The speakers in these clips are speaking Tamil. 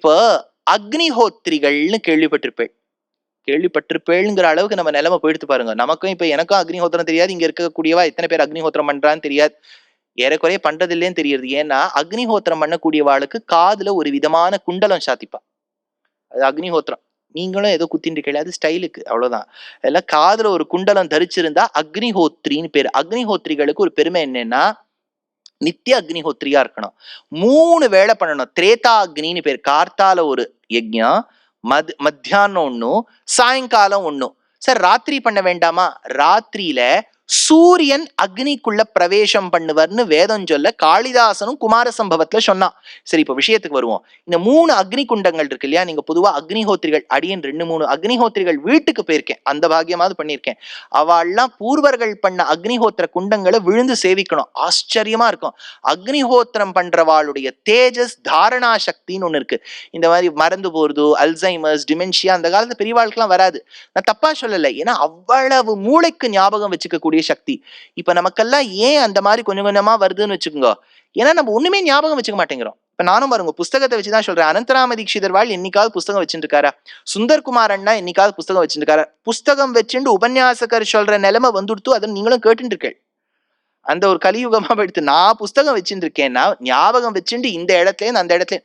இப்போ அக்னிஹோத்திரிகள்னு கேள்விப்பட்டிருப்பேங்கிற அளவுக்கு நம்ம நிலைமை போயிடுத்து பாருங்க. நமக்கும் இப்ப எனக்கும் அக்னிஹோத்திரம் தெரியாது, இங்க இருக்கக்கூடியவா எத்தனை பேர் அக்னிஹோத்திரம் பண்றான்னு தெரியாது, ஏறக்குறைய பண்றது இல்லைன்னு தெரியுது. ஏன்னா அக்னிஹோத்திரம் பண்ணக்கூடியவாளுக்கு காதுல ஒரு விதமான குண்டலம் சாத்திப்பா. அது அக்னிஹோத்திரம். நீங்களும் ஏதோ குத்திட்டு கேள்வி, அது ஸ்டைலுக்கு அவ்வளவுதான். அதெல்லாம் காதுல ஒரு குண்டலம் தரிச்சிருந்தா அக்னிஹோத்ரின்னு பேரு. அக்னிஹோத்ரிகளுக்கு ஒரு பெருமை என்னன்னா நித்திய அக்னிஹோத்ரியா இருக்கணும். 3 வேளை பண்ணணும். திரேதா அக்னின்னு பேர். கார்த்தால ஒரு யஜ்ஞம், மத்தியானம் ஒண்ணும், சாயங்காலம் ஒண்ணும். சார் ராத்திரி பண்ண வேண்டாமா? ராத்திரியில சூரியன் அக்னிக்குள்ள பிரவேசம் பண்ணுவர்னு வேதம் சொல்ல காளிதாசனும் குமார சம்பவத்துல சொன்னான். சரி, இப்ப விஷயத்துக்கு வருவோம். இந்த 3 அக்னி குண்டங்கள் இருக்கு இல்லையா, நீங்க பொதுவா அக்னிஹோத்திரிகள் அடியன் 2-3 அக்னிஹோத்திரிகள் வீட்டுக்கு போயிருக்கேன், அந்த பாக்கியமாவது பண்ணியிருக்கேன். அவெல்லாம் பூர்வர்கள் பண்ண அக்னிஹோத்திர குண்டங்களை விழுந்து சேவிக்கணும். ஆச்சரியமா இருக்கும். அக்னிஹோத்திரம் பண்றவாளுடைய தேஜஸ் தாரணா சக்தின்னு ஒண்ணு இருக்கு. இந்த மாதிரி மறந்து போறது, அல்சைமர்ஸ், டிமென்ஷியா அந்த காலத்து பெரியவாளுக்கெல்லாம் வராது. நான் தப்பா சொல்லலை, ஏன்னா அவ்வளவு மூளைக்கு ஞாபகம் வச்சுக்கக்கூடிய சக்தி. இப்ப நமக்கெல்லாம் ஏன் அந்த மாதிரி கொஞ்சம் கொஞ்சமா வருதுன்னு வச்சுக்கோங்க, ஏன்னா நம்ம ஒண்ணுமே ஞாபகம் வச்சுக்க மாட்டேங்கிறோம். இப்ப நானும் பாருங்க புஸ்தகத்தை வச்சுதான் சொல்றேன். அனந்தராம தீட்சிதர் வாழ் என்னைக்காவது புஸ்தகம் வச்சுட்டு இருக்காரா? சுந்தர்குமார் அண்ணா என்னைக்காவது புஸ்தகம் வச்சுட்டு இருக்காரா? புஸ்தகம் வச்சுட்டு உபன்யாசகர் சொல்ற நிலைமை வந்துடுத்து, அதை நீங்களும் கேட்டுட்டு இருக்கேன். அந்த ஒரு கலியுகமா எடுத்து நான் புஸ்தகம் வச்சுட்டு இருக்கேன்னா ஞாபகம் வச்சுட்டு இந்த இடத்துல இருந்து அந்த இடத்துல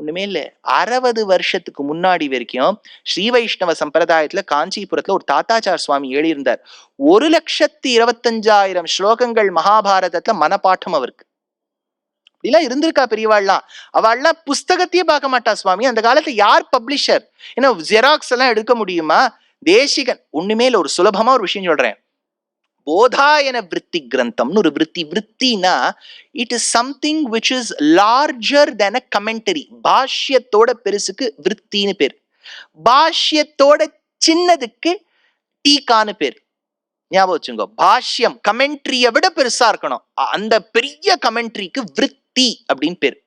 ஒண்ணுமே இல்ல. 60 வருஷத்துக்கு முன்னாடி வரைக்கும் ஸ்ரீ வைஷ்ணவ சம்பிரதாயத்துல காஞ்சிபுரத்துல ஒரு தாத்தாச்சார் சுவாமி எழுதியிருந்தார். 1,25,000 ஸ்லோகங்கள் மகாபாரதத்துல மனப்பாட்டம் அவருக்கு. இப்படிலாம் இருந்திருக்கா பெரியவாள்லாம். அவள்லாம் புஸ்தகத்தையே பார்க்க மாட்டா சுவாமி. அந்த காலத்துல யார் பப்ளிஷர்? ஏன்னா ஜெராக்ஸ் எல்லாம் எடுக்க முடியுமா? தேசிகன். ஒண்ணுமே இல்ல, ஒரு சுலபமா ஒரு விஷயம் சொல்றேன். போதாயன விருத்தி கிரந்தம்னு ஒரு விருத்தினா it is something which is larger than a commentary. பாஷ்யத்தோட பெருசுக்கு விருத்தின்னு பேர், பாஷ்யத்தோட சின்னதுக்கு டீகான்னு பேர். ஞாபகம் வச்சுங்க, பாஷ்யம் கமெண்ட்ரியை விட பெருசா இருக்கணும், அந்த பெரிய கமெண்ட்ரிக்கு விருத்தி அப்படின்னு பேர்.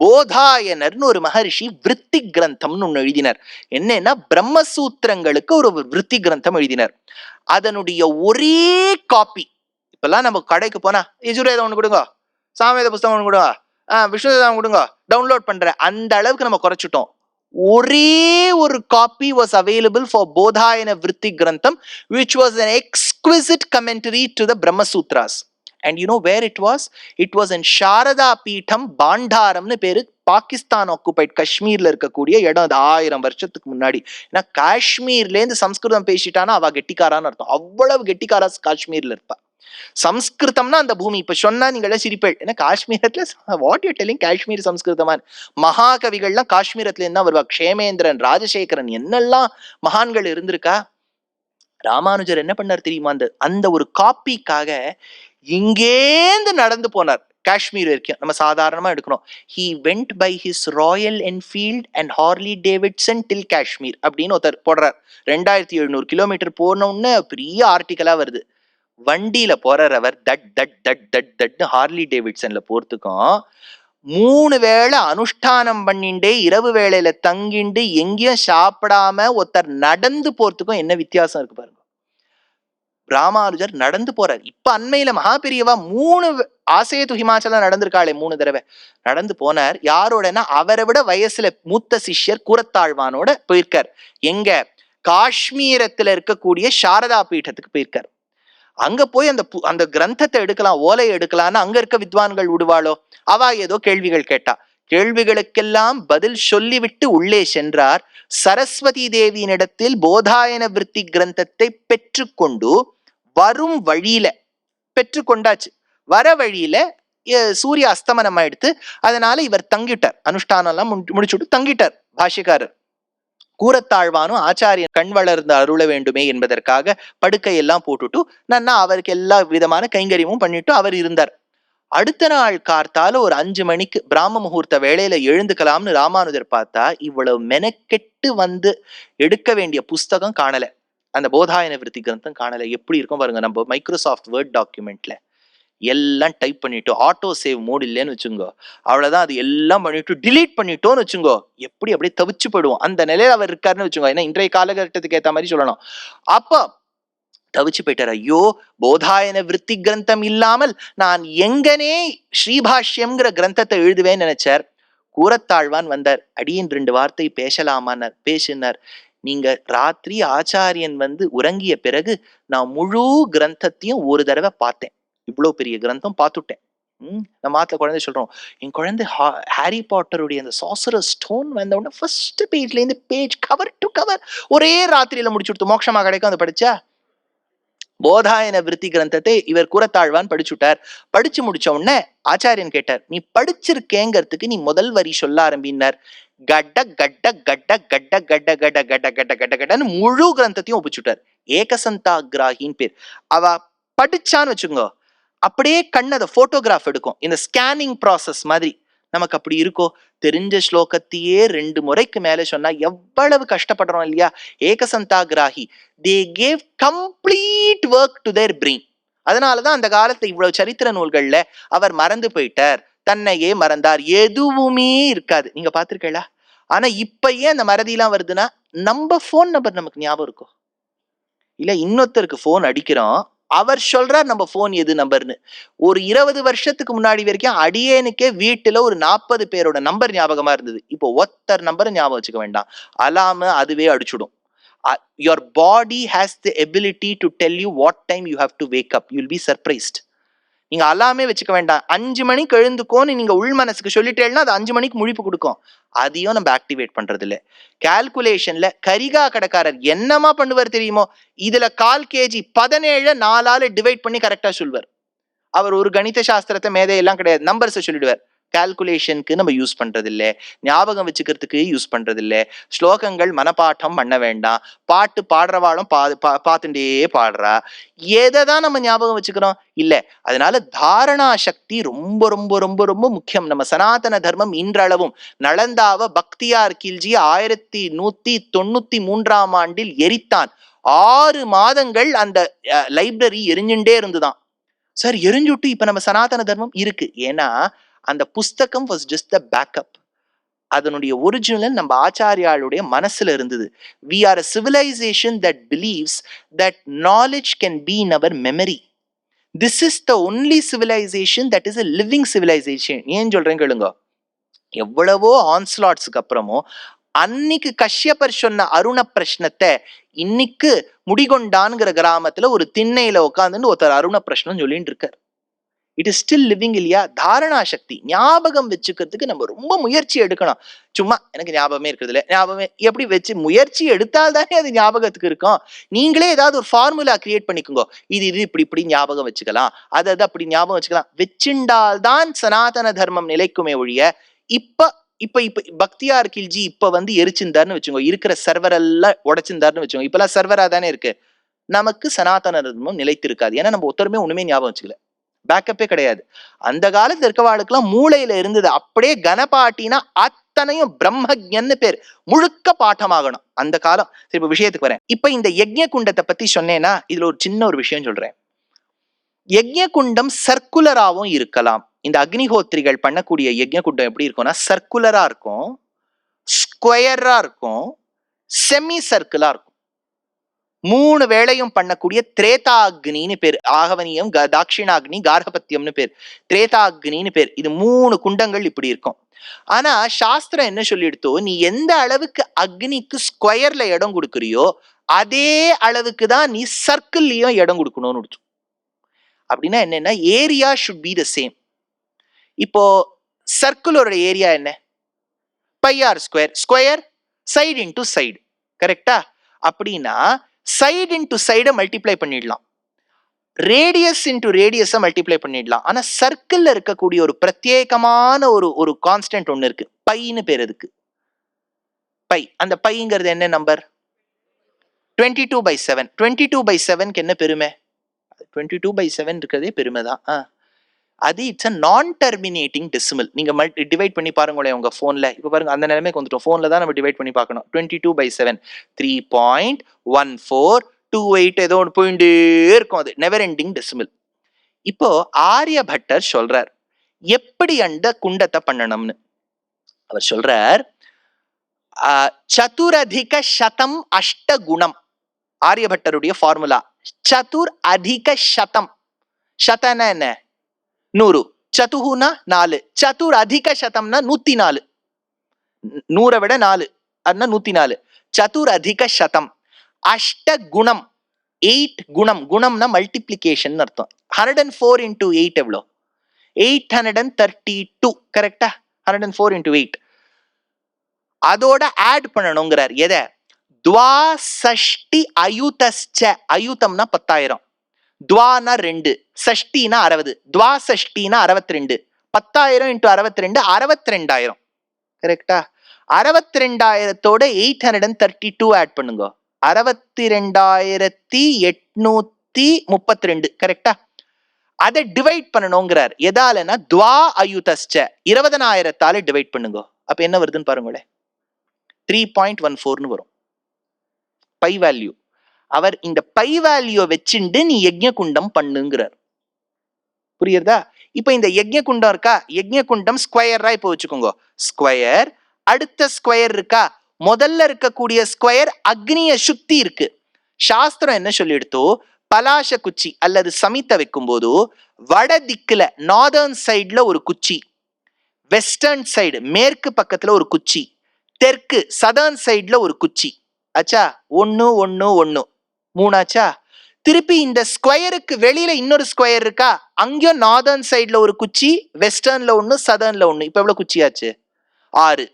போதாயனர்னு ஒரு மகரிஷி விருத்தி கிரந்தம்னு ஒண்ணு எழுதினார். என்னன்னா பிரம்மசூத்திரங்களுக்கு ஒரு விருத்தி கிரந்தம் எழுதினார். அதனுடைய ஒரே காப்பி இப்பெல்லாம் நம்ம கடைக்கு போனா யஜுர்வேதம் ஒண்ணு கொடுங்க, சாமவேத புஸ்தகம் ஒண்ணு கொடுங்க, விஷ்ணுவேதம் கொடுங்க, டவுன்லோட் பண்ற அந்த அளவுக்கு நம்ம குறைச்சிட்டோம். ஒரே ஒரு காப்பி was available for போதாயன விருத்தி கிரந்தம் which was an exquisite commentary to the Brahma Sutras. And you know where it was? It was in Sharada Peetham, பாண்டாரம்னு பேரு. பாகிஸ்தான் ஆக்குபைட் காஷ்மீர்ல இருக்கக்கூடிய இடம். அது 1000 வருஷத்துக்கு முன்னாடி. ஏன்னா காஷ்மீர்ல இருந்து சம்ஸ்கிருதம் பேசிட்டானா அவ கெட்டிக்காரான்னு அர்த்தம். அவ்வளவு கெட்டிக்காரா காஷ்மீர்ல இருப்பா. சம்ஸ்கிருதம்னா அந்த பூமி. இப்ப சொன்னா நீங்கள சிரிப்பேள், ஏன்னா காஷ்மீரத்துல வாட் யூ டெல்லிங் காஷ்மீர் சம்ஸ்கிருதமான். மகாகவிகள்லாம் காஷ்மீரத்துல இருந்தா வருவா. க்ஷேமேந்திரன், ராஜசேகரன், என்னெல்லாம் மகான்கள் இருந்திருக்கா. ராமானுஜர் என்ன பண்ணார் தெரியுமா? அந்த ஒரு காப்பிக்காக இங்கேந்து நடந்து போனார் காஷ்மீர் வரைக்கும். நம்ம சாதாரணமா எடுக்கணும். He went by his Royal Enfield and Harley Davidson till Kashmir அப்படின்னு ஒருத்தர் போடுறார். 2700 கிலோமீட்டர் போனோன்னு பெரிய ஆர்டிக்கலா வருது. வண்டியில போறார் அவர். தட் தட் தட் தட் தட்னு ஹார்லி டேவிட்சன்ல போறதுக்கும் 3 வேளை அனுஷ்டானம் பண்ணிண்டே இரவு வேளையில தங்கிண்டு எங்கேயும் சாப்பிடாம ஒருத்தர் நடந்து போறதுக்கும் என்ன வித்தியாசம் இருக்கு பாருங்க. ராமானுஜர் நடந்து போறார். இப்ப அண்மையில மகாபெரியவா 3 ஆசேது ஹிமாச்சல நடந்திருக்காளே 3 தடவை நடந்து போனார். யாரோடனா அவரை விட வயசுல மூத்த சிஷ்யர் கூரத்தாழ்வானோட போயிருக்கார். எங்க? காஷ்மீரத்துல இருக்கக்கூடிய சாரதா பீட்டத்துக்கு போயிருக்கார். அங்க போய் அந்த கிரந்தத்தை எடுக்கலாம், ஓலையை எடுக்கலான்னு அங்க இருக்க வித்வான்கள் விடுவாளோ, அவ ஏதோ கேள்விகள் கேட்டா. கேள்விகளுக்கெல்லாம் பதில் சொல்லிவிட்டு உள்ளே சென்றார். சரஸ்வதி தேவியினிடத்தில் போதாயன விருத்தி கிரந்தத்தை பெற்றுக்கொண்டு வரும் வழியில பெற்றுக்கொண்டாச்சு. வர வழியில சூரிய அஸ்தமனம் ஆயிடுத்து. அதனால இவர் தங்கிட்டார். அனுஷ்டானம் எல்லாம் முடிச்சுட்டு தங்கிட்டார் பாஷ்யக்காரர். கூரத்தாழ்வானும் ஆச்சாரியன் கண் வளர்ந்து அருள வேண்டுமே என்பதற்காக படுக்கையெல்லாம் போட்டுட்டு நன்னா அவருக்கு எல்லா விதமான கைங்கரியமும் பண்ணிட்டு அவர் இருந்தார். அடுத்த நாள் கார்த்தால ஒரு 5 மணிக்கு பிராம முகூர்த்த வேளையில எழுந்துக்கலாம்னு ராமானுஜர் பார்த்தா இவ்வளவு மெனக்கெட்டு வந்து எடுக்க வேண்டிய புஸ்தகம் காணல. அந்த போதாயன விருத்தி கிரந்தம் காணல. எப்படி இருக்கும் பாருங்க. நம்ம மைக்ரோசாஃப்ட் வேர்ட் டாக்குமெண்ட்ல எல்லாம் டைப் பண்ணிட்டு ஆட்டோ சேவ் மோட் இல்லைன்னு வச்சுங்கோ, அவ்வளவுதான். அது எல்லாம் பண்ணிட்டு டிலீட் பண்ணிட்டோன்னு வச்சுங்கோ, எப்படி அப்படியே தவிச்சு போயிடுவோம். அந்த நிலையில அவர் இருக்காருன்னு வச்சுங்கோ. ஏன்னா இன்றைய காலகட்டத்துக்கு ஏற்ற மாதிரி சொல்லணும். அப்ப தவிச்சு போயிட்டார். ஐயோ, போதாயன விருத்தி கிரந்தம் இல்லாமல் நான் எங்கனே ஸ்ரீபாஷ்யம்ங்கிற கிரந்தத்தை எழுதுவேன்னு நினைச்சார். கூரத்தாழ்வான் வந்தார். அடியேன் 2 வார்த்தை பேசலாமான்னார். பேசினார். நீங்க ராத்திரி ஆச்சாரியன் உறங்கிய பிறகு நான் முழு கிரந்தத்தையும் ஒரு தடவை பார்த்தேன். இவ்வளவு பெரிய கிரந்தம் பார்த்துட்டேன். நம்ம ஆத்துல குழந்தை சொல்றோம், என் குழந்தை ஹாரி பாட்டருடைய அந்த சாசரர் ஸ்டோன் வந்த உடனே ஃபர்ஸ்ட் பேஜ்ல இருந்து பேஜ் கவர் டு கவர் ஒரே ராத்திரியில முடிச்சு கொடுத்து மோட்சமா கிடைக்கும். அதை படிச்சா போதாயன விருத்தி கிரந்தத்தை இவர் கூரத்தாழ்வான் படிச்சுட்டார். படிச்சு முடிச்ச உடனே ஆச்சாரியன் கேட்டார், நீ படிச்சிருக்கேங்கிறதுக்கு நீ முதல் வரி சொல்ல ஆரம்பினார். கட்ட கட்ட கட்ட கட்ட கட்ட கட்ட கட்ட கட்ட கட்ட கட்டன்னு முழு கிரந்தத்தையும் ஒப்பிச்சுட்டார். ஏகசந்தாகிராகின்னு பேர். அவ படிச்சான்னு வச்சுக்கோ, அப்படியே கண்ணத போட்டோகிராஃப் எடுக்கும். இந்த ஸ்கேனிங் ப்ராசஸ் மாதிரி நமக்கு அப்படி இருக்கோ? தெரிஞ்ச ஸ்லோகத்தையே 2 முறைக்கு மேல சொன்னா எவ்வளவு கஷ்டப்படுறோம் இல்லையா? ஏகசந்தாகிராகி, they gave complete work to their brain. அதனாலதான் அந்த காலத்துல இவ்வளவு சரித்திர நூல்கள்ல அவர் மறந்து போயிட்டார், தன்னையே மறந்தார், எதுவுமே இருக்காது. நீங்க பாத்திருக்கீங்களா? ஆனா இப்ப ஏன் அந்த மறதியெல்லாம் வருதுன்னா, நம்ம போன் நம்பர் நமக்கு ஞாபகம் இருக்கும் இல்ல, இன்னொருத்தருக்கு போன் அடிக்கிறோம், அவர் சொல்றார் நம்ம போன் எது நம்பர்னு. ஒரு 20 வருஷத்துக்கு முன்னாடி வரைக்கும் அடியேனுக்கே வீட்டுல ஒரு 40 பேரோட நம்பர் ஞாபகமா இருந்தது. இப்போ ஒருத்தர் நம்பரை ஞாபகம் வச்சுக்க வேண்டாம், அலாம அதுவே அடிச்சுடும். your body has the ability to tell you what time you have to wake up. you'll be surprised. நீங்க அலாமே வச்சுக்க வேண்டாம், 5 மணிக்கு எழுந்துக்கோன்னு நீங்க உள் மனசுக்கு சொல்லிட்டேன்னா அது 5 மணிக்கு முழிப்பு கொடுக்கும். அதையும் நம்ம ஆக்டிவேட் பண்றது இல்ல. கால்குலேஷன்ல கரிகா கடைக்காரர் என்னமா பண்ணுவார் தெரியுமோ? இதுல 1/4 kg 17 4ஆல டிவைட் பண்ணி கரெக்டா சொல்வார். அவர் ஒரு கணித சாஸ்திரத்தை மேதையெல்லாம் கிடையாது, நம்பர்ஸை சொல்லிடுவார். கால்குலேஷனுக்கு நம்ம யூஸ் பண்றது இல்லை, ஞாபகம் வச்சுக்கிறதுக்கு யூஸ் பண்றது இல்லை. ஸ்லோகங்கள் மனப்பாட்டம் பண்ண வேண்டாம், பாட்டு பாடுறவாளும் பார்த்துட்டே பாடுறா, எதைதான் நம்ம ஞாபகம் வச்சுக்கிறோம் இல்ல. அதனால தாரணா சக்தி ரொம்ப ரொம்ப ரொம்ப ரொம்ப முக்கியம். நம்ம சனாதன தர்மம் இன்றளவும் நளந்தாவ பக்தியார் கில்ஜி 1193ஆம் ஆண்டில் எரித்தான். 6 மாதங்கள் அந்த லைப்ரரி எரிஞ்சுட்டே இருந்துதான். சார் எரிஞ்சுட்டு இப்ப நம்ம சனாதன தர்மம் இருக்கு, ஏன்னா அந்த புஸ்தகம் was just the backup. அதனுடைய ஒரிஜினல் நம்ம ஆச்சாரியாளுடைய மனசுல இருந்தது. We are a civilization that believes that knowledge can be in our memory. This is the only civilization that is a living civilization. ஏன் சொல்றேன் கேளுங்க. எவ்வளவோ ஆன்ஸ்லாட்ஸ்க்கு அப்புறமும் அன்னைக்கு கஷ்யபர் சொன்ன அருண பிரஷ்னத்தை இன்னைக்கு முடிகொண்டான்ங்கிற கிராமத்துல ஒரு திண்ணையில உட்காந்துன்னு ஒருத்தர் அருண பிரஷ்னம் சொல்லிட்டு இருக்கார். இட் இஸ் ஸ்டில் லிவிங் இல்லையா? தாரணா சக்தி, ஞாபகம் வச்சுக்கிறதுக்கு நம்ம ரொம்ப முயற்சி எடுக்கணும். சும்மா எனக்கு ஞாபகமே இருக்கிறது இல்லை, ஞாபகமே எப்படி வச்சு முயற்சி எடுத்தால் தானே அது ஞாபகத்துக்கு இருக்கும். நீங்களே ஏதாவது ஒரு ஃபார்முலா கிரியேட் பண்ணிக்கோங்க, இது இப்படி இப்படி ஞாபகம் வச்சுக்கலாம், அது அப்படி ஞாபகம் வச்சுக்கலாம். வச்சுண்டால்தான் சனாதன தர்மம் நிலைக்குமே ஒழிய, இப்ப பக்தியார் கில்ஜி இப்ப எரிச்சிருந்தாருன்னு வச்சுக்கோங்க, இருக்கிற சர்வர் எல்லாம் உடைச்சிருந்தாருன்னு வச்சுக்கோங்க, இப்பெல்லாம் சர்வரா தானே இருக்கு, நமக்கு சனாதன தர்மம் நிலைத்திருக்காது. ஏன்னா நம்ம ஒருத்தருமே ஒண்ணுமே ஞாபகம் வச்சுக்கல, பேக்கப்பே கிடையாது. அந்த காலத்துல இருக்கவாளுக்கெல்லாம் மூளையில இருந்தது அப்படியே கனபாட்டினா அத்தனையும் பிரம்மஜன்னு பேர், முழுக்க பாட்டமாகணும் அந்த காலம். சரி, இப்ப விஷயத்துக்கு வரேன். இப்ப இந்த யஜ்ஞ குண்டத்தை பத்தி சொன்னேன்னா இதுல ஒரு சின்ன ஒரு விஷயம் சொல்றேன். யஜ்ஞ குண்டம் சர்க்குலராவும் இருக்கலாம். இந்த அக்னிஹோத்திரிகள் பண்ணக்கூடிய யஜ்ஞ குண்டம் எப்படி இருக்கும்னா சர்க்குலரா இருக்கும், ஸ்கொயரா இருக்கும், செமி சர்க்கிளா இருக்கும். 3 வேளையும் பண்ணக்கூடிய திரேதாக்னின்னு பேர். ஆகவனியம், தாட்சிணாக்னி, கார்கபத்தியம்னு பேர், திரேதாக்னின்னு பேர். இது 3 குண்டங்கள் இப்படி இருக்கும். ஆனா சாஸ்திரம் என்ன சொல்லிடுத்தோ, நீ எந்த அளவுக்கு அக்னிக்கு ஸ்கொயர்ல இடம் கொடுக்குறியோ அதே அளவுக்கு தான் நீ சர்க்கிள்லயும் இடம் கொடுக்கணும்னு. அப்படின்னா என்னன்னா, area should be the same. இப்போ சர்க்கிளோட ஏரியா என்ன? πr². Square side into side, கரெக்டா? அப்படின்னா சைடு இன்டு சைடை மல்டிப்ளை பண்ணிடலாம், ரேடியஸ் இன்டு ரேடியஸை மல்டிப்ளை பண்ணிடலாம். ஆனா சர்க்கிள்ல இருக்கக்கூடிய ஒரு பிரத்யேகமான ஒரு கான்ஸ்டன்ட் ஒண்ணு இருக்கு, பைன்னு பேர். அதுக்கு பை. அந்த பைங்கிறது என்ன நம்பர்? 22/7. 22/7க்கு என்ன பெருமை? 22/7 இருக்கிறதே பெருமை தான். அது இட்ஸ் அ நான் டெர்மினேட்டிங் டெசிமல். நீங்க டிவைட் பண்ணி பாருங்களேன் உங்க போன்ல. இப்ப பாருங்க, அந்த நிலைமைக்கு வந்துட்டோம். போன்ல தான் நம்ம டிவைட் பண்ணி பார்க்கணும். 22/7 3.1428 ஏதோ ஒன்று போயிட்டே இருக்கும், அது நெவர் எண்டிங் டெசிமல். இப்போ ஆரியபட்டர் சொல்றார் எப்படி அந்த குண்டத்தை பண்ணணும்னு. அவர் சொல்றார், சதுரதிக சதம் அஷ்ட குணம். ஆரியபட்டருடைய ஃபார்முலா சதுர் அதிக சதம். சதனா என்ன? 100. சதுஹுனா 4. சதுர் அதிக சதம்னா 104. 100 விட 4 அதுனா 104. சதுர் அதிக சதம். அஷ்ட குணம் 8 குணம். குணம்னா மல்டிப்ளிகேஷன் அர்த்தம். 104 into 8 எவ்வளோ? 832. கரெக்டா? 104 into 8 அதோட ஆட் பண்ணணுங்கிறார். எதை? துவாசஷ்டி அயுதஸ்ச. அயுதம்னா 10,000, துவானா 2, சஷ்டினா 60, துவாசஷ்டினா 62. 10,000 into 62 62,000. கரெக்டா? 62,000தோட 832 ஆட் பண்ணுங்க. 62,832. கரெக்டா? அதை டிவைட் பண்ணணுங்கிறார். எதாலனா துவா அயுதஸ்ச 20,000தால டிவைட் பண்ணுங்க. அப்ப என்ன வருதுன்னு பாருங்களேன். 3.14 வரும் பை வேல்யூ. அவர் இந்த பை வேல்யூ வச்சுண்டு நீ யஜ்ஞ குண்டம் பண்ணுங்கிறார். புரியுறதா? இப்ப இந்த யஜ்ஞ குண்டம் இருக்கா, யஜ்ஞ குண்டம் ஸ்கொயரா இப்ப வச்சுக்கோங்க. ஸ்கொயர், அடுத்த ஸ்கொயர் இருக்கா, முதல்ல இருக்கக்கூடிய ஸ்கொயர் அக்னிய சுத்தி இருக்கு. சாஸ்திரம் என்ன சொல்லி எடுத்தோ, பலாச குச்சி அல்லது சமித்த வைக்கும் போது வட திக்குல நார்தர்ன் சைட்ல ஒரு குச்சி, வெஸ்டர்ன் சைடு மேற்கு பக்கத்துல ஒரு குச்சி, தெற்கு சதர்ன் சைட்ல ஒரு குச்சி. ஆச்சா? 1 1 1 3 ஆச்சா? திருப்பி இந்த ஸ்கொயருக்கு வெளியில இன்னொரு ஸ்கொயர் இருக்கா, அங்கேயும் நார்தர்ன் சைட்ல ஒரு குச்சி, வெஸ்டர்ன்ல 1, சதர்ன்ல 1. இப்ப எவ்வளவு குச்சி ஆச்சு? 6.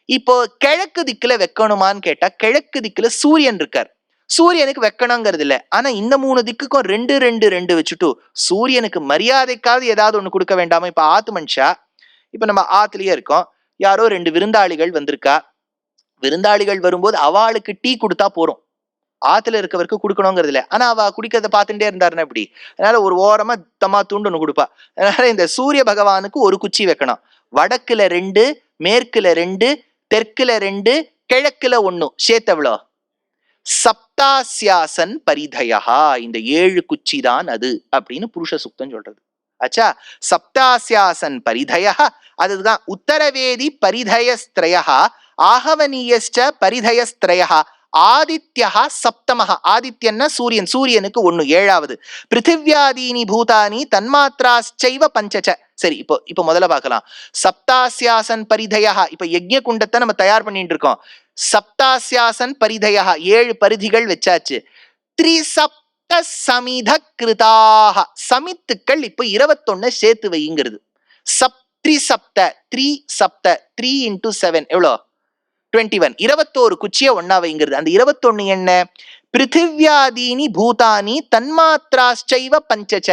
இப்போ கிழக்கு திக்குல வைக்கணுமான்னு கேட்டா, கிழக்கு திக்குல சூரியன் இருக்கார். சூரியனுக்கு வைக்கணுங்கிறது இல்ல. ஆனா இந்த 3 திக்குக்கும் 2 2 2 வச்சுட்டு சூரியனுக்கு மரியாதைக்காவது ஏதாவது ஒண்ணு கொடுக்க வேண்டாமா? இப்ப ஆத்து மனுஷா, இப்ப நம்ம ஆத்துலயே இருக்கோம், யாரோ 2 விருந்தாளிகள் வந்திருக்கா. விருந்தாளிகள் வரும்போது அவளுக்கு டீ கொடுத்தா போறோம், ஆத்துல இருக்கவருக்கு கொடுக்கணுங்கிறது இல்ல. ஆனா அவ குடிக்கிறத பார்த்துட்டே இருந்தாருன்னா எப்படி? அதனால ஒரு ஓரமா தம்மா தூண்டு ஒண்ணு கொடுப்பா. அதனால இந்த சூரிய பகவானுக்கு ஒரு குச்சி வைக்கணும். வடக்குல 2, மேற்குல 2, தெற்குல 2, கிழக்குல 1. சேர்த்து எவ்வளோ? சப்தாசியாசன் பரிதயா. இந்த 7 குச்சி தான் அது அப்படின்னு புருஷ சுக்தம் சொல்றது. ஆச்சா? சப்தாசியாசன் பரிதயா. அதுதான் உத்தரவேதி பரிதயஸ்திரயா, ஆகவனீயஸ்ச பரிதயஸ்திரயா, ஆதித்யா சப்தமஹ. ஆதித்யன்னா சூரியன், சூரியனுக்கு 1 7வது. பிருத்திவ்யாதீனி பூதானி தன்மாத்ராச்சைவ பஞ்சச. சரி, இப்போ முதல்ல பார்க்கலாம். சப்தாசியாசன் பரிதயா. இப்ப யஜ்ஞ குண்டத்தை நம்ம தயார் பண்ணிட்டு இருக்கோம். சப்தாசியாசன் பரிதயா 7 பரிதிகள் வச்சாச்சு. த்ரிசப்த சமித கிருதாக. சமித்துக்கள் இப்ப 21 சேர்த்து வைங்கிறது. த்ரிசப்த 3 into 7 எவ்வளோ? 21. 21 குச்சிய ஒன்னா வைங்கிறது. அந்த 21 என்ன? பிருத்திவ்யாதீனி பூதானி தன்மாத்ராச்சைவ பஞ்சச.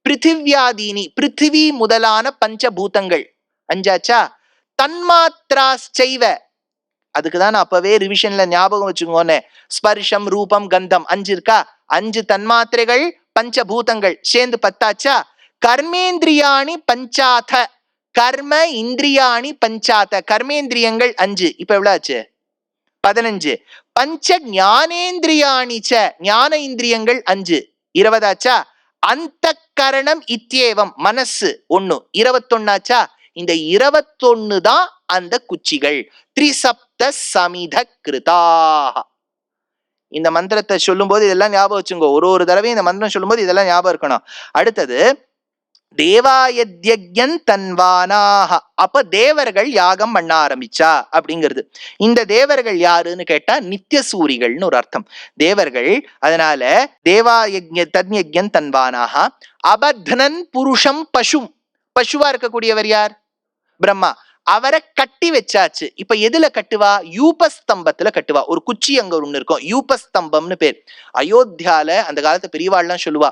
பிருத்திவ்யாதீனி பிருத்திவி முதலான பஞ்சபூதங்கள் 5ஆச்சா? தன்மாத்ராச்சைவ, அதுக்குதான் அப்பவே ரிவிஷன்ல ஞாபகம் வச்சுக்கோன்னு, ஸ்பர்ஷம் ரூபம் கந்தம் 5 இருக்கா? 5 தன்மாத்திரைகள் பஞ்சபூதங்கள் சேர்ந்து 10ஆச்சா? கர்மேந்திரியாணி பஞ்சாத. கர்ம இந்திரியாணி பஞ்சாத. கர்மேந்திரியங்கள் 5. இப்ப எவ்வளவு ஆச்சு? 15. பஞ்ச ஞானேந்திரியாணிச்ச. ஞான இந்திரியங்கள் 5. 20ஆச்சா? அந்த கரணம் இத்தியேவம். மனசு 1. 21ஆச்சா? இந்த 21 தான் அந்த குச்சிகள். த்ரிசப்த சமித கிருதாக. இந்த மந்திரத்தை சொல்லும் போது இதெல்லாம் ஞாபகம் வச்சுங்க. ஒரு தடவை இந்த மந்திரம் சொல்லும் போது இதெல்லாம் ஞாபகம் இருக்கணும். அடுத்தது தேவாயத்யஜ்ஞன் தன்வானாக. அப்ப தேவர்கள் யாகம் பண்ண ஆரம்பிச்சா அப்படிங்கிறது. இந்த தேவர்கள் யாருன்னு கேட்டா நித்திய சூரிகள்னு ஒரு அர்த்தம். தேவர்கள். அதனால தேவாயஜ்ஞ தன்யஜ்ஞன் தன்வானாக. அபத்னன் புருஷம் பசும். பசுவா இருக்கக்கூடியவர் யார்? பிரம்மா. அவரை கட்டி வச்சாச்சு. இப்ப எதுல கட்டுவா? யூபஸ்தம்பத்துல கட்டுவா. ஒரு குச்சி அங்க ஒண்ணு இருக்கும், யூபஸ்தம்பம்னு பேர். அயோத்தியால அந்த காலத்து பெரியவாள்லாம் சொல்லுவா,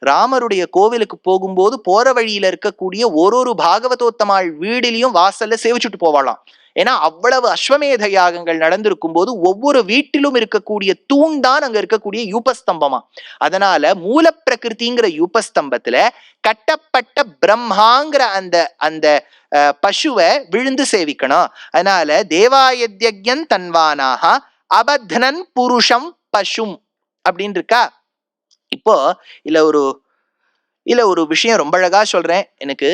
ராமருடைய கோவிலுக்கு போகும்போது போற வழியில இருக்கக்கூடிய ஒரு பாகவதோத்தமாள் வீடிலையும் வாசல்ல சேவிச்சுட்டு போவாளாம். ஏன்னா அவ்வளவு அஸ்வமேத யாகங்கள் நடந்திருக்கும் போது ஒவ்வொரு வீட்டிலும் இருக்கக்கூடிய தூண் தான் அங்க இருக்கக்கூடிய யூபஸ்தம்பமா. அதனால மூல பிரகிருதிங்கிற யூபஸ்தம்பத்துல கட்டப்பட்ட பிரம்மாங்கிற அந்த அந்த பசுவை விழுந்து சேவிக்கணும். அதனால தேவாயத்யஜ்ஞன் தன்வானாக அபத்னன் புருஷம் பசும் அப்படின்னு இருக்கா. இப்போ இல்ல ஒரு விஷயம் ரொம்ப அழகா சொல்றேன். எனக்கு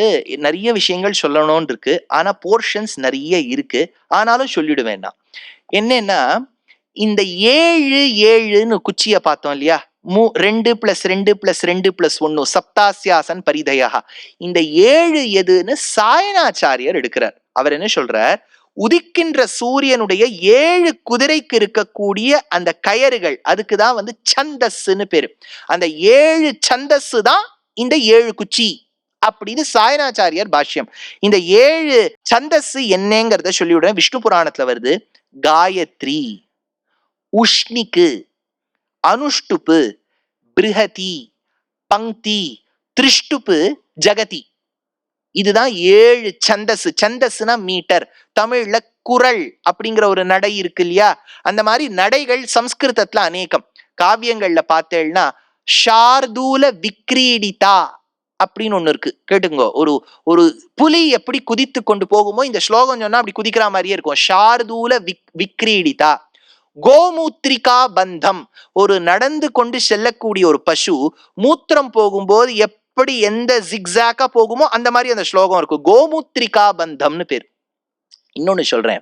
நிறைய விஷயங்கள் சொல்லணும்னு இருக்கு, ஆனா போர்ஷன்ஸ் நிறைய இருக்கு, ஆனாலும் சொல்லிடுவேன் நான். என்னன்னா, இந்த 7 7ன்னு குச்சிய பார்த்தோம் இல்லையா? 2 + 2 + 2 + 1 சப்தாஸ்யாசன் பரிதயா. இந்த 7 எதுன்னு சாயணாச்சாரியர் எடுக்கிறார். அவர் என்ன சொல்றார், உதிக்கின்ற சூரியனுடைய 7 குதிரைக்கு இருக்கக்கூடிய அந்த கயறுகள், அதுக்குதான் வந்து சந்தஸ்ன்னு பேரு. அந்த 7 சந்தஸ் தான் இந்த 7 குச்சி அப்படின்னு சாயணாச்சாரியார் பாஷ்யம். இந்த 7 சந்தஸ் என்னங்கிறத சொல்லிவிடுறேன். விஷ்ணு புராணத்துல வருது. காயத்ரி, உஷ்ணிக்கு, அனுஷ்டுப்பு, பிருஹதி, பங்கி, திருஷ்டுப்பு, ஜகதி. இதுதான் 7 சந்தஸ். சந்தஸ்னா மீட்டர், தமிழ்ல குரல் அப்படிங்கிற ஒரு நடை இருக்கு இல்லையா? அந்த மாதிரி நடைகள் சம்ஸ்கிருதத்துல அநேகம். காவியங்கள்ல பார்த்தேன்னா ஷார்தூல விக்ரீடிதா அப்படின்னு ஒண்ணு இருக்கு, கேட்டுங்க. ஒரு ஒரு புலி எப்படி குதித்து கொண்டு போகுமோ இந்த ஸ்லோகம் சொன்னா அப்படி குதிக்கிற மாதிரியே இருக்கும். ஷார்தூல விக்ரீடிதா. கோமூத்திரிகா பந்தம், ஒரு நடந்து கொண்டு செல்லக்கூடிய ஒரு பசு மூத்திரம் போகும்போது எப்படி எந்த ஜிக்ஸாக்கா போகுமோ அந்த மாதிரி அந்த ஸ்லோகம் இருக்கு. கோமூத்திரிகா பந்தம்னு பேர். இன்னொன்னு சொல்றேன்,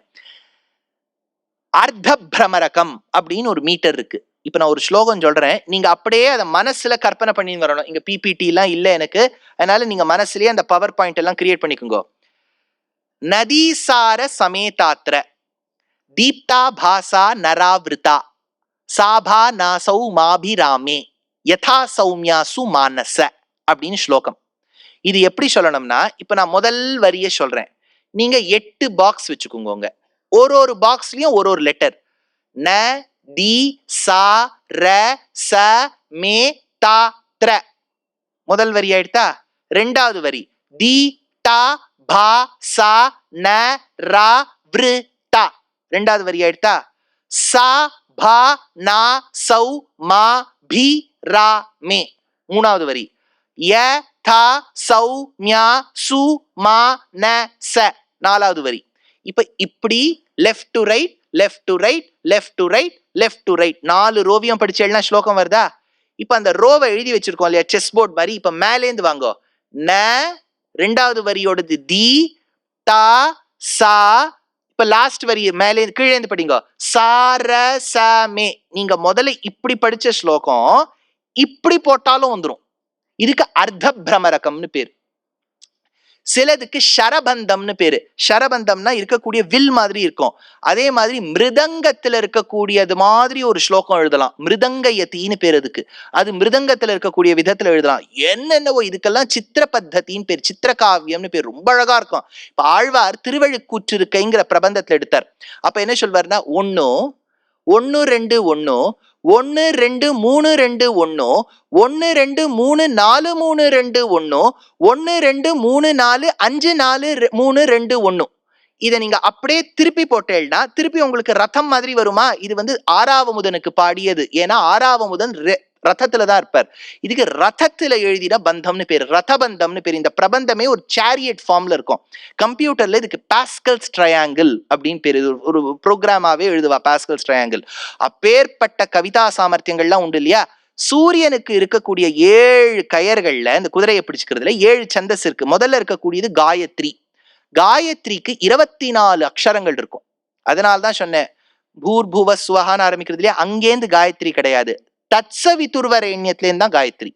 அர்த்த பிரமரகம் அப்படின்னு ஒரு மீட்டர் இருக்கு. இப்ப நான் ஒரு ஸ்லோகம் சொல்றேன், நீங்க அப்படியே அதை மனசுல கற்பனை பண்ணி வரணும். இங்க பிபிடி எல்லாம் இல்ல எனக்கு, அதனால நீங்க மனசுலயே அந்த பவர் பாயிண்ட் எல்லாம் கிரியேட் பண்ணிக்கோங்க. நதீசார சமேதாத்ர தீப்தா பாசா நராவிருதா சாபா நாசௌ மாபிராமே யதா சௌமியாசு மானச அப்படின்னு ஸ்லோகம். இது எப்படி சொல்லணும்னா, இப்ப நான் முதல் வரியை சொல்றேன், நீங்க 8 பாக்ஸ் வச்சுக்கோங்க. ஒரு பாக்ஸ்லயும் ஒரு லெட்டர். ந தி சா ர ச மே தா த்ர முதல் வரி ஆயிடுதா? ரெண்டாவது வரி தி தா பா சா ந ரா விரு தா, ரெண்டாவது வரி ஆயிடுதா? சா பா நா சௌ மா பி ரா மே, மூணாவது வரி ய தா சௌ மியா சு மா ந ச, நாலாவது வரி. இப்ப இப்படி left to right, left to right, left to right, left to right, 4 ரோவியம் படிச்சேன்னா ஸ்லோகம் வருதா? இப்ப அந்த ரோவை எழுதி வச்சிருக்கோம் இல்லையா, செஸ் போர்ட் மாதிரி. இப்ப மேலேந்து வாங்கோ. ந ரெண்டாவது வரியோடது தி தா சா, இப்ப லாஸ்ட் வரி மேலே கீழே இருந்து படிங்க. சார சமே. நீங்க முதல்ல இப்படி படிச்ச ஸ்லோகம் இப்படி போட்டாலும் வந்துடும். இதுக்கு அர்த்த பிரமரகம்னு பேரு. சிலதுக்கு ஷரபந்தம்னு பேரு. ஷரபந்தம்னா இருக்கக்கூடிய வில் மாதிரி இருக்கும். அதே மாதிரி மிருதங்கத்துல இருக்கக்கூடியது மாதிரி ஒரு ஸ்லோகம் எழுதலாம். மிருதங்கயத்தின்னு பேர் அதுக்கு. அது மிருதங்கத்துல இருக்கக்கூடிய விதத்துல எழுதலாம். என்னென்னவோ இதுக்கெல்லாம் சித்திர பத்தத்தின்னு பேர், சித்திர காவியம்னு பேர். ரொம்ப அழகா இருக்கும். இப்ப ஆழ்வார் திருவழுக்கூற்றிருக்கைங்கிற பிரபந்தத்துல எடுத்தார். அப்ப என்ன சொல்வார்னா, 1 1 2 1 1 2 3 2 1 1 2 3 4 3 2 1 1 2 3 4 5 4 3 2 1. இதை நீங்க அப்படியே திருப்பி போட்டேன்னா திருப்பி உங்களுக்கு ரதம் மாதிரி வருமா? இது வந்து ஆறாவமுதனுக்கு பாடியது. ஏன்னா ஆறாவமுதன் ரதத்துலதான் இருப்பார். இதுக்கு ரதத்துல எழுதின பந்தம்னு பேரு, ரதபந்தம்னு பேரு. இந்த பிரபந்தமே ஒரு சேரியட் ஃபார்ம்ல இருக்கும். கம்ப்யூட்டர்ல இதுக்கு பாஸ்கல்ஸ் ட்ரையாங்கிள் அப்படின்னு பேரு. ஒரு ப்ரோக்ராமாவே எழுதுவா பாஸ்கல்ஸ் ட்ரையாங்கிள். அப்பேற்பட்ட கவிதா சாமர்த்தியங்கள்லாம் உண்டு இல்லையா? சூரியனுக்கு இருக்கக்கூடிய 7 கயர்கள்ல இந்த குதிரையை பிடிச்சுக்கிறதுல 7 சந்தஸ் இருக்கு. முதல்ல இருக்கக்கூடியது காயத்ரி. காயத்ரிக்கு 24 அக்ஷரங்கள் இருக்கும். அதனால்தான் சொன்னேன், பூர்புவ சுவஹான்னு ஆரம்பிக்கிறது இல்லையா, அங்கேருந்து காயத்ரி கிடையாது, தத்சவிதுர்வரேண்யத்திலேருந்து தான் காயத்ரி.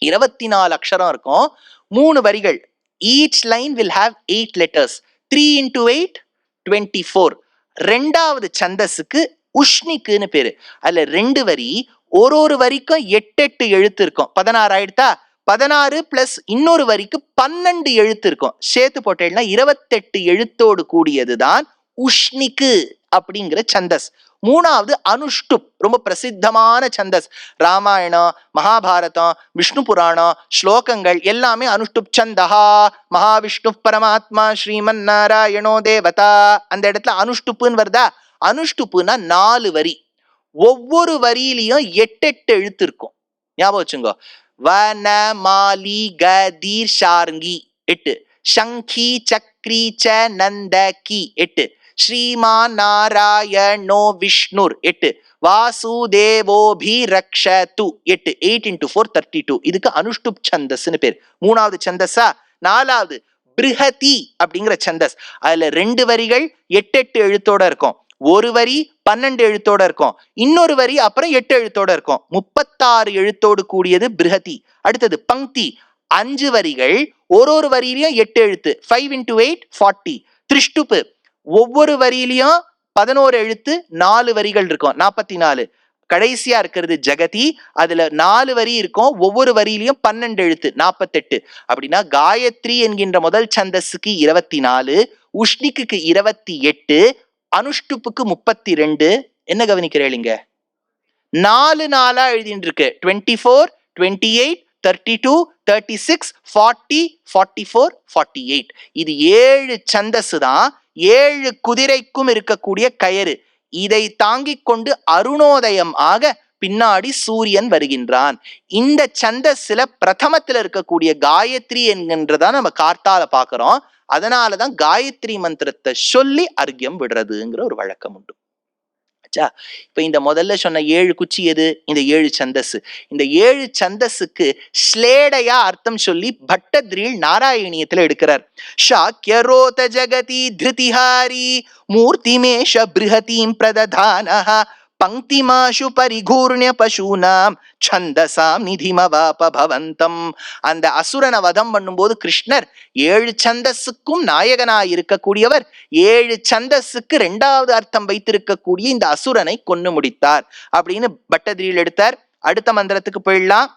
24 அக்ஷரம் இருக்கும், 3 வரிகள். Each line will have 8 letters. 3 into 8 24. ரெண்டாவது சந்தஸுக்கு உஷ்ணிக்குன்னு பேரு. அதுல 2 வரி, ஒரு வரிக்கும் 8 எழுத்து இருக்கும். 16 ஆயிடுதா? 16 பிளஸ் இன்னொரு வரிக்கு 12 எழுத்து இருக்கும். சேர்த்து போட்டேன்னா 28 எழுத்தோடு கூடியதுதான் உஷ்ணிக்கு அப்படிங்கிற சந்தஸ். மூணாவது அனுஷ்டுப், ரொம்ப பிரசித்தமான சந்தஸ். ராமாயணம், மகாபாரதம், விஷ்ணு புராணம், ஸ்லோகங்கள் எல்லாமே அனுஷ்டுப் சந்தஹா. மகாவிஷ்ணு பரமாத்மா ஸ்ரீமன் நாராயணோ தேவதா, அந்த இடத்துல அனுஷ்டுப்புன்னு வருதா? அனுஷ்டுப்புனா 4 வரி, ஒவ்வொரு வரியிலையும் 8 எழுத்து இருக்கும். ஞாபகம் வச்சுங்க. வன மாலி கதீர் ஷார்ங்கி 8, சங்கி சக்ரி ச நந்தகி 8, ஸ்ரீமான் நாராயணோ விஷ்ணுர் 8, வாசுதேவோபி ரக்ஷது 8. 8 into 4 32. இதுக்கு அனுஷ்டுப் சந்தஸ்னு பேர். மூணாவது சந்தஸா? நாலாவது பிருஹதி அப்படிங்கிற சந்தஸ். அதுல 2 வரிகள் 8 எழுத்தோட இருக்கும். ஒரு வரி 12 எழுத்தோட இருக்கும், இன்னொரு வரி அப்புறம் 8 எழுத்தோட இருக்கும். 36 எழுத்தோடு கூடியது பிருஹதி. அடுத்தது பங்கி, 5 வரிகள், ஒரு வரியிலையும் 8 எழுத்து, 5 into 8 40. திருஷ்டுப்பு, ஒவ்வொரு வரியிலையும் 11 எழுத்து, 4 வரிகள் இருக்கும், 44. கடைசியா இருக்கிறது ஜெகதி, அதுல 4 வரி இருக்கும், ஒவ்வொரு வரியிலையும் 12 எழுத்து, 48. அப்படின்னா காயத்ரி என்கின்ற முதல் சந்தஸுக்கு 24, உஷ்ணிக்கு 28, அனுஷ்டுப்புக்கு 32. என்ன கவனிக்கிறீங்க? 4 4 எழுதிட்டு இருக்கு. 24, 28, 32, 36, 40, 44, 48. இது 7 சந்தஸ் தான். 7 குதிரைக்கும் இருக்கக்கூடிய கயறு. இதை தாங்கிக் கொண்டு அருணோதயம் ஆக பின்னாடி சூரியன் வருகின்றான். இந்த சந்தஸ்ல பிரதமத்துல இருக்கக்கூடிய காயத்ரி என்கின்றதான் நம்ம கார்த்தால பாக்குறோம். அதனாலதான் காயத்ரி மந்திரத்தை சொல்லி அர்க்கியம் விடுறதுங்கிற ஒரு வழக்கம் உண்டு. இப்ப இந்த முதல்ல சொன்ன 7 குச்சி எது? இந்த 7 சந்தஸ். இந்த 7 சந்தஸுக்கு ஸ்லேடையா அர்த்தம் சொல்லி பட்டத்ரீல் நாராயணியத்துல எடுக்கிறார். ஷாக்யரோத ஜகதி திருதிஹாரி மூர்த்திமேஷ பிருஹதீம் பிரததானஹ பங்கிமாஷு பரிகூர்ணிய பசூனாம் சந்தசாம் நிதிமவாப பவந்தம். அந்த அசுரனை வதம் பண்ணும்போது கிருஷ்ணர் 7 சந்தஸுக்கும் நாயகனாய் இருக்கக்கூடியவர் 7 சந்தஸுக்கு 2வது அர்த்தம் வைத்திருக்கக்கூடிய இந்த அசுரனை கொன்னு முடித்தார் அப்படின்னு பட்டதிரியில் எடுத்தார். அடுத்த மந்திரத்துக்கு போயிடலாம்.